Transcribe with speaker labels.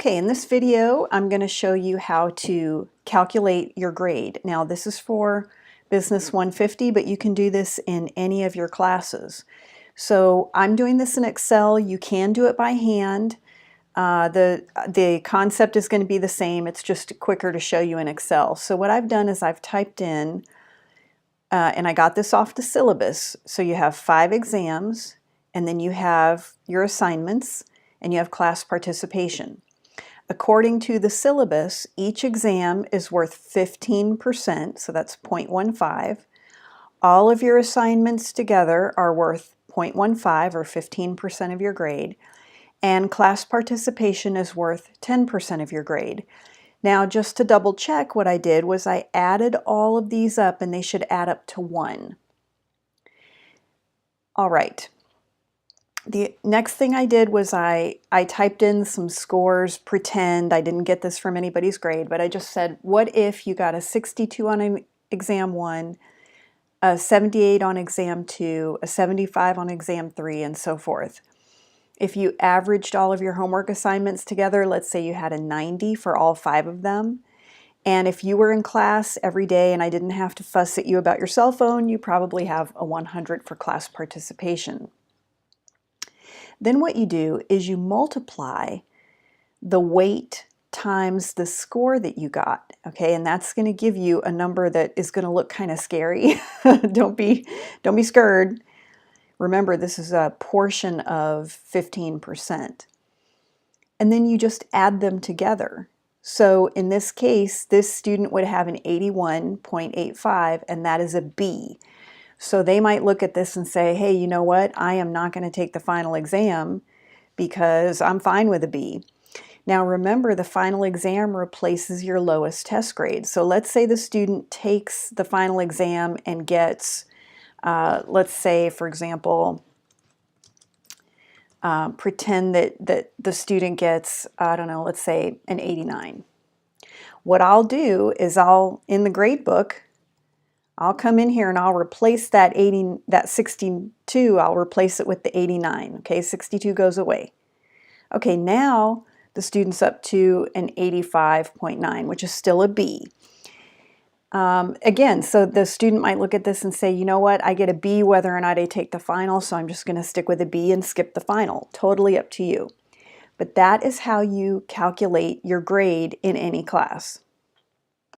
Speaker 1: Okay, in this video, I'm going to show you how to calculate your grade. Now, this is for Business 150, but you can do this in any of your classes. So I'm doing this in Excel. You can do it by hand. The concept is going to be the same. It's just quicker to show you in Excel. So what I've done is I've typed in, and I got this off the syllabus. So you have 5 exams, and then you have your assignments, and you have class participation. According to the syllabus, each exam is worth 15%, so that's 0.15. All of your assignments together are worth 0.15 or 15% of your grade, and class participation is worth 10% of your grade. Now, just to double check, what I did was I added all of these up and they should add up to 1. All right. The next thing I did was I typed in some scores, pretend I didn't get this from anybody's grade, but I just said, what if you got a 62 on exam 1, a 78 on exam 2, a 75 on exam 3, and so forth. If you averaged all of your homework assignments together, let's say you had a 90 for all 5 of them, and if you were in class every day and I didn't have to fuss at you about your cell phone, you probably have a 100 for class participation. Then what you do is you multiply the weight times the score that you got, okay? And that's going to give you a number that is going to look kind of scary. Don't be scared. Remember, this is a portion of 15%. And then you just add them together. So in this case, this student would have an 81.85, and that is a B. So they might look at this and say, hey, you know what? I am not going to take the final exam because I'm fine with a B. Now remember, the final exam replaces your lowest test grade. So let's say the student takes the final exam and gets, let's say, for example, pretend that the student gets, I don't know, let's say an 89. What I'll do is in the grade book, I'll come in here and I'll replace that 62, I'll replace it with the 89. Okay, 62 goes away. Okay, now the student's up to an 85.9, which is still a B. Again, so the student might look at this and say, you know what, I get a B whether or not I take the final, so I'm just going to stick with a B and skip the final. Totally up to you. But that is how you calculate your grade in any class.